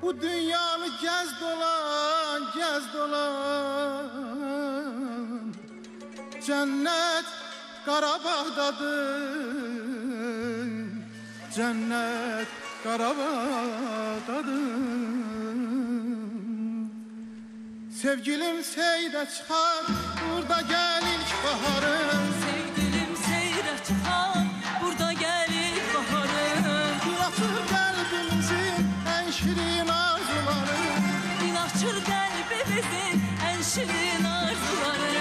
bu dünyanı gez dolan, gez dolan. Cennet Qarabağdadır, cennet Qarabağdadır. Sevgilim seyre çıkar, burada gel ilk baharım. Sevgilim seyre çıkar, burada gel ilk baharım. Gül açır kalbimizin en şirin arzuları. Gül açır kalbimizin en şirin arzuları.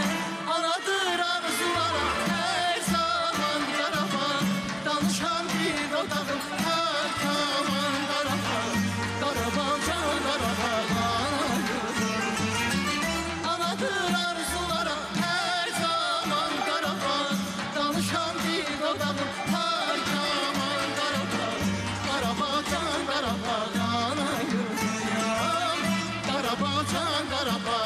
Anadır arzulara her zaman Qarabağ. Danışan bir dodağım her zaman Qarabağ. Qarabağ can Qarabağ. Anadır arzulara her zaman Qarabağ. Danışan bir dodağım her zaman Qarabağ. Qarabağ can Qarabağ. Qarabağ can Qarabağ.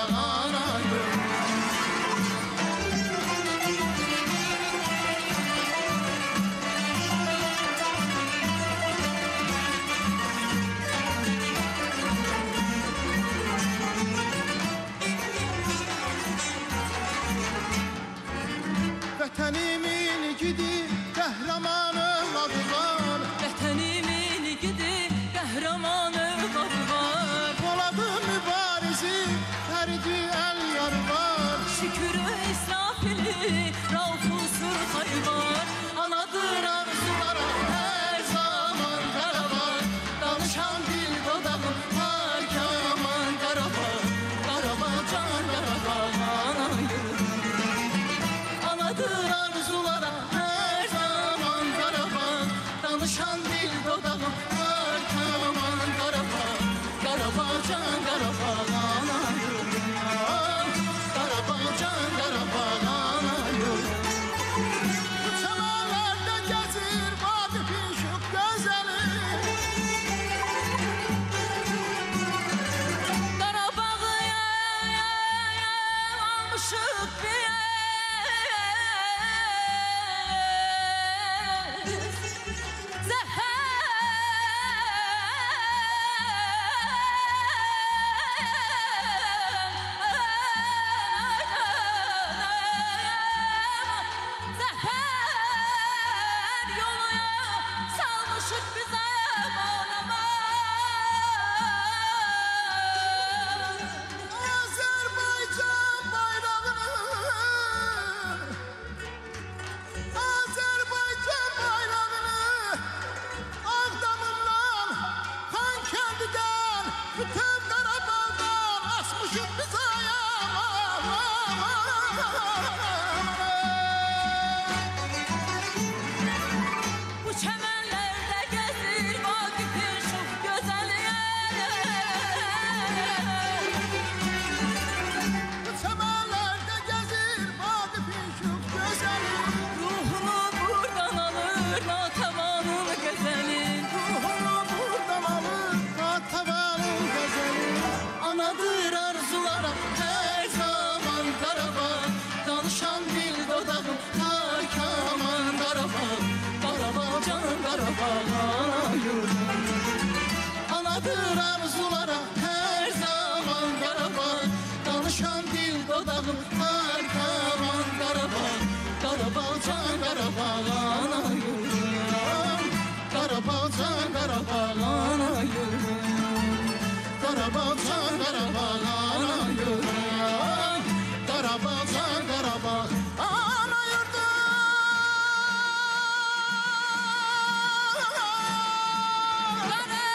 Vətənimin igidi, qəhrəmanım adı var. Vətənimin igidi, qəhrəmanım adı var. Poladı mübarizi, fəridi əl yarı var. Şükürü İsrafili, Rauf-u Surxay var. Anadır arzulara hər zaman Qarabağ. Danışan dil dodağım har kaman Qarabağ. Qarabağ can Qarabağ. Anadır arzulara her zaman Qarabağ. Danışan dil dodağım har kaman Qarabağ. Qarabağ can Qarabağ. Qarabağ can Qarabağ. Çamanlarda gəzir Vaqifin şık gözəli. Qarabağı almışıq biz. Zəfər yoluna salmışıq biz aman. Azərbaycan bayrağını, Azərbaycan bayrağını Ağdamından, Xankəndidən, bütün Qarabağdan asmışıq biz Bu çəmənlərdə gəzir Vaqifin şux gözəli. Bu çəmənlərdə gəzir Vaqifin şık gözəli. Ruhunu buradan alır Natavanın gözəli. Ruhunu buradan alır Natavanın gözəli. Anadır arzulara her zaman Qarabağ. Danışan dil dodağım har kaman Qarabağ. Qarabağ can Qarabağ. Anadır arzulara her zaman Qarabağ. Danışan dil dodağım har kaman Qarabağ. Qarabağ can Qarabağ. Qarabağ can Qarabağ. Qarabağ can Qarabağ. Qarabağ can Qarabağ. Ana yurdum. Qarabağ,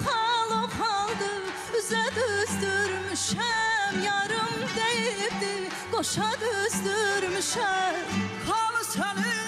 xal o xaldı, üzə düzdürmüşəm, yarım deyibdi, qoşa düzdürmüşəm. Xal sənin,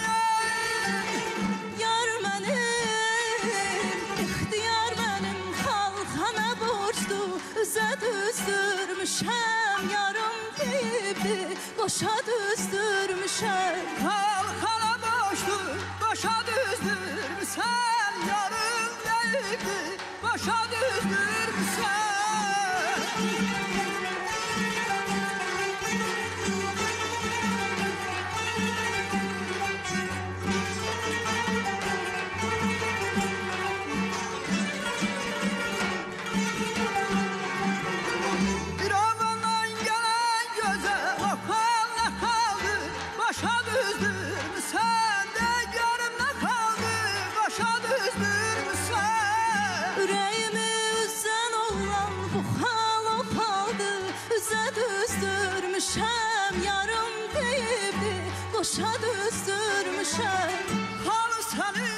Yar mənim, ixtiyar mənim, xalxana borcdu, üzə düzdürmüşəm, yarım deyibdi, qoşa düzdürmüşəm. xalxana boşdur, başa düzdürmüsən, yarım deyibdi, başa düzdürmüsən. İrəvandan gələn gözə bakan nə qaldı, başa düzdürmüsən, de görüm nə qaldı, başa düzdürmüsən. Ürəyimi üzən olan bu xal o xaldı, üzə düzdürmüşəm, yarım deyibdi, qoşa düzdürmüşəm. Xal sənin,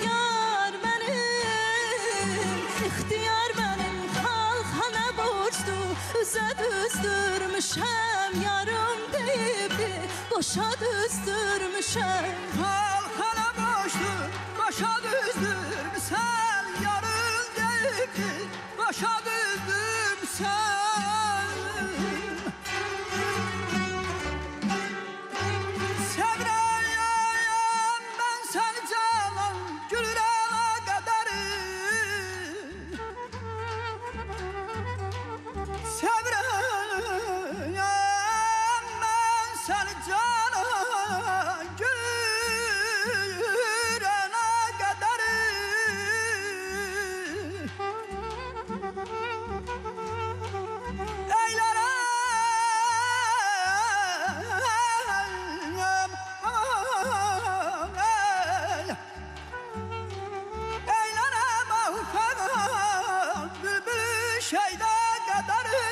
Yar mənim, ixtiyar mənim, xalxana borcdu, üzə düzdürmüşəm, yarım deyibdi, qoşa düzdürmüşəm. xalxana boşdur, başa düzdürmüsən, yarım deyibdi, başa düzdürmüsən. Sevrəyəm mən səni canan, gülürəm qədəri. Sevrəyəm mən səni canan, gülürəm qədəri. Eylənəm ufaqan, bülbül şeydə qədəri.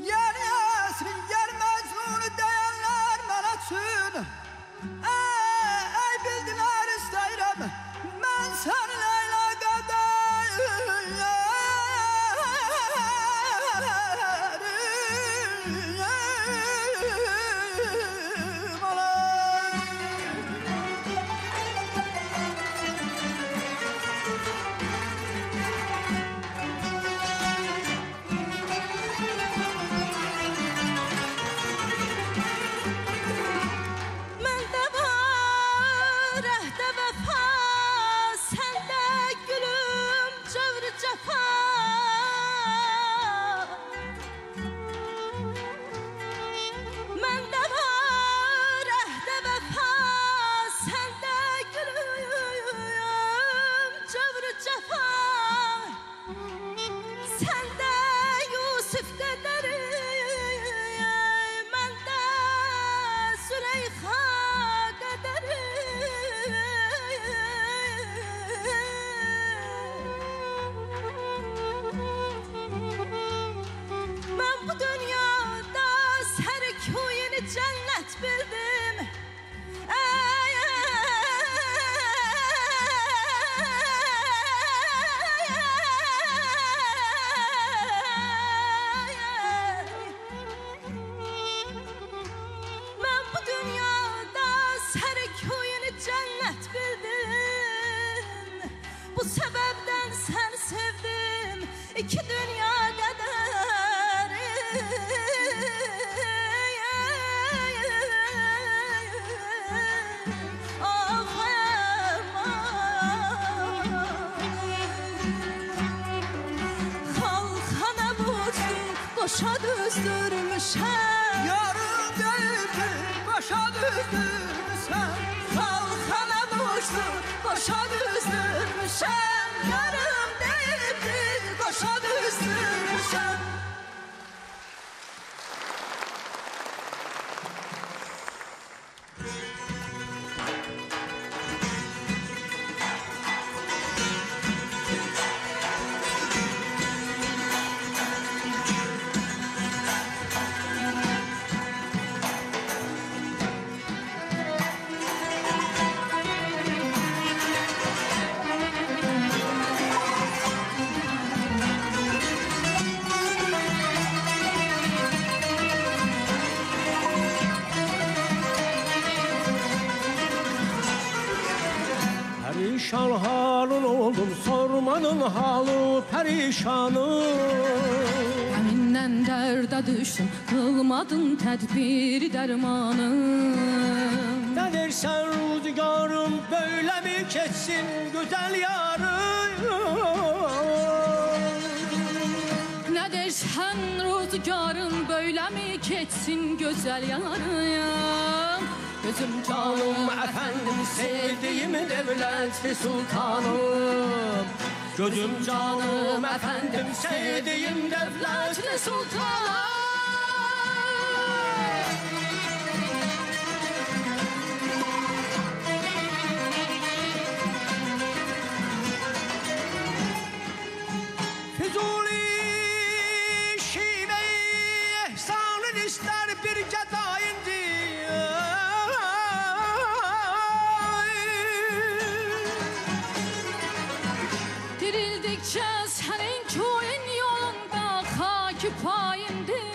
Yeni əsrin yer məcnunu deyənlər mənə üçün. Ey bildilər istəyirəm, mən səninlə Məndə var əhdə vəfa, səndə gülüm cövr cəfa. Məndə var əhdə vəfa, səndə gülüm cövr cəfa. Səndə Yusuf qədəri, məndə Süleyxa qədəri. Mən bu dünyada sərkuyini cənnət bildim. Mən bu dünyada sərkuyini cənnət bildim. Bu səbəbdən sən sevdim, iki dünya qədəri. Xalxana borcdu, qoşa düzdürmüşəm. yarım deyibdi, başa düzdürmüsən. Xalxana borcdu, qoşa düzdürmüşəm. Yarım deyibdi, qoşa düzdürmüşəm. perişan halın oldum, sormanın halı perişanım. Əmindən dərdə düşdüm, qılmadın tədbir dərmanım. Ne dersen rüzgarım böyle mi geçsin güzel yarım? Nə dersən rüzgarın böyle mi keçsin gözəl yarım? Gözüm canım Efendim sevdiğim devletli sultanım. Gözüm canım efendim sevdiğim devletli sultanım. Füzuli şive-i ihsanın ister bir gedayindir. dirildikçe senin köyün yolunda haki payindir.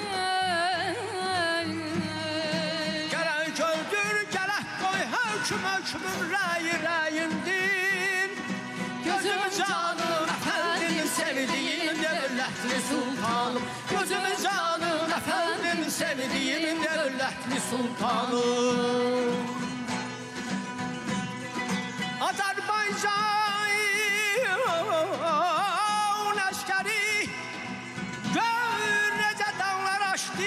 Gerek öldür gerek koy hüküm hükmün reyindir. Gözüm canım efendim sevdiğim devletli sultanım. Gözüm canım efendim sevdiğim devletli sultanım. Azerbaycan askeri gör nece dağlar açtı.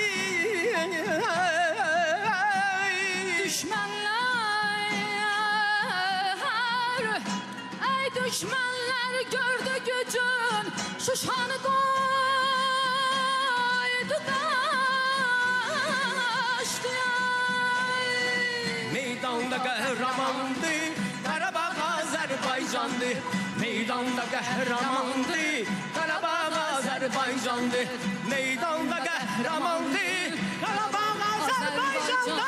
Düşmanlar gördü gücün Şuşanı koydu kaçtı. Meydanda kahramandı Karabağ Azerbaycan'dı. Meydanda kahramandı Karabağ Azerbaycan'dı. Meydanda kahramandı Karabağ Azerbaycan'dı.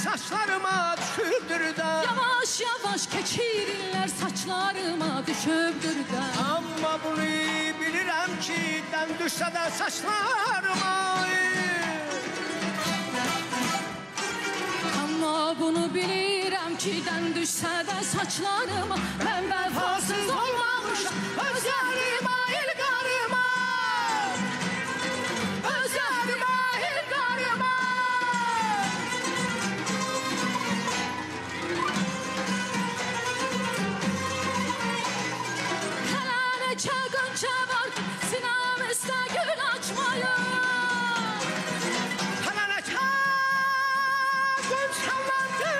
Saçlarıma düşübdür da. Yavaş yavaş keçirirler saçlarıma düşübdür da. Amma bunu bilirəm ki dən düşsə də saçlarıma. Amma bunu bilirəm ki dən düşsə də saçlarıma. Mən vəfasız olmamışam özlərimə ilqarıma. Özlərimə ilqarıma. Çağınca var sinam iste gül açmayı. Helal çağınca vardır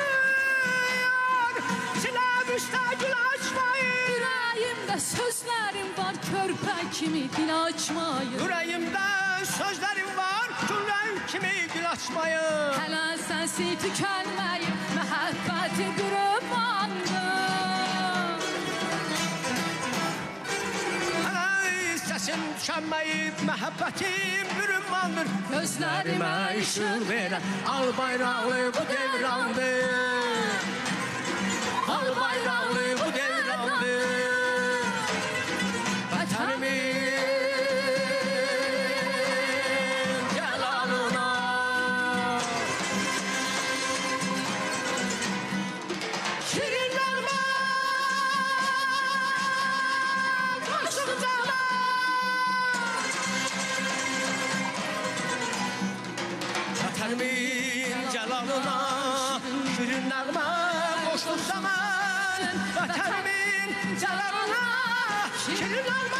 sinam iste gül açmayı. Yüreğimde sözlerim var körpe kimi dil açmayı. Yüreğimde sözlerim var körpe kimi dil açmayı. Hələ sənsi tükənməyib məhəbbəti qurbandır. Səsim tükənməyib məhəbbətim bürünmandır. Gözlərimə işıq verən al bayraqlı bu devrandır. Al bayraqlı bu devrandır. Vətənimin cəlalına. Şirin nəğmə qoşdu cana. Vətənimin cəlalına şirin nəğmə qoşdu zaman. Vətənimin cəlalına şirin olma.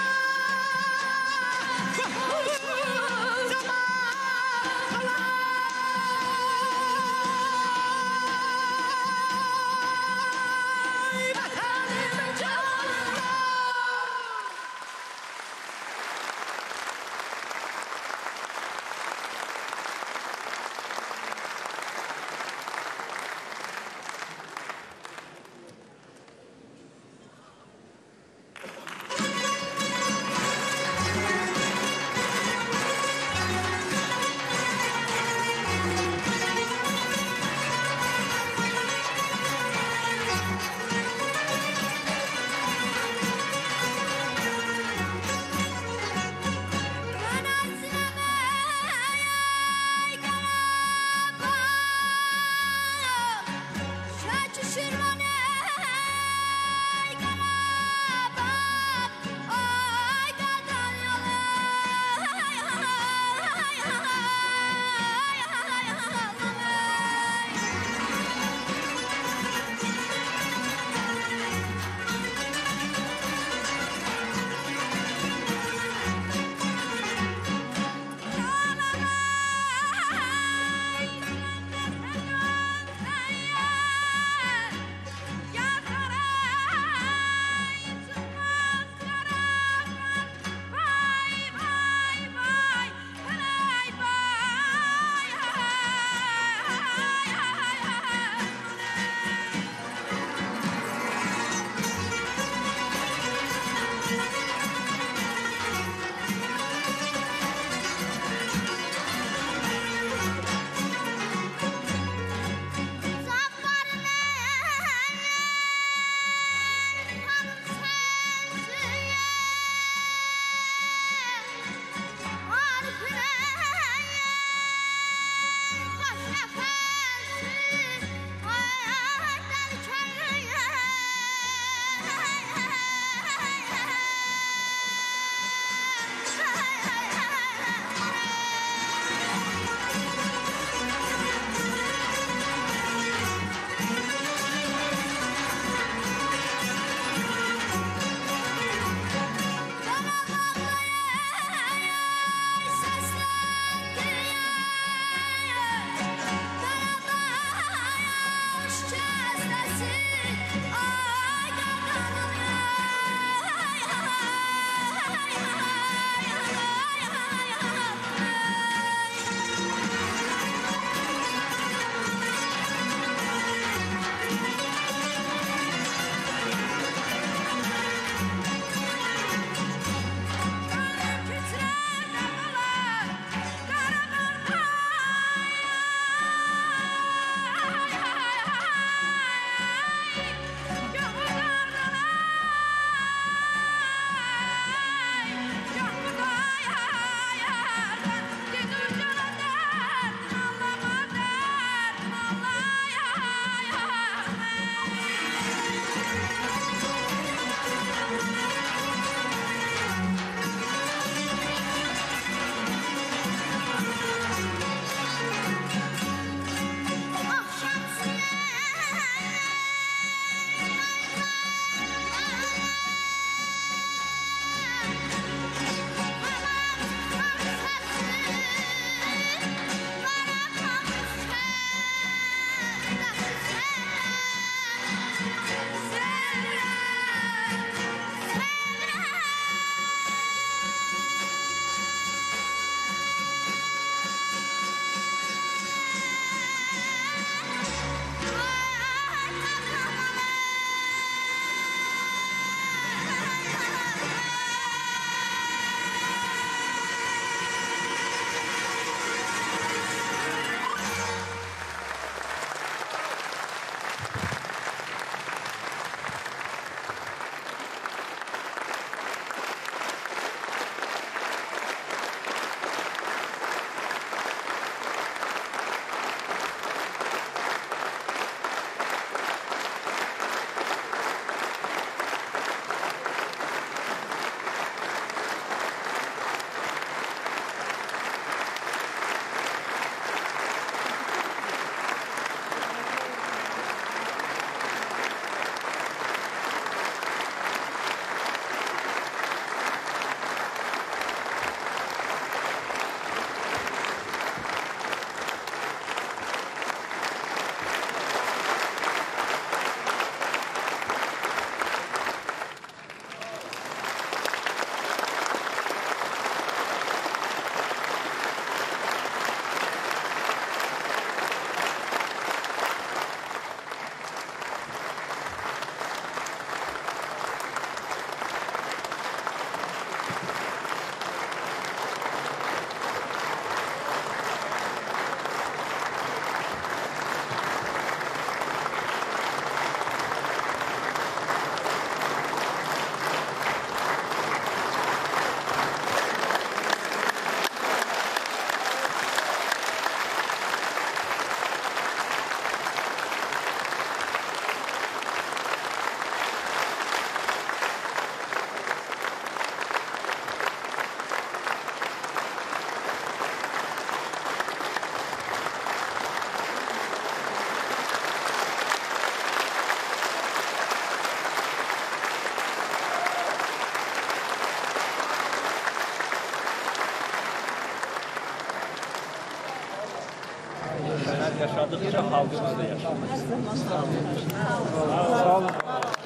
Sənət yaşadıqca xalqımız da yaşamaq. Sağ olun.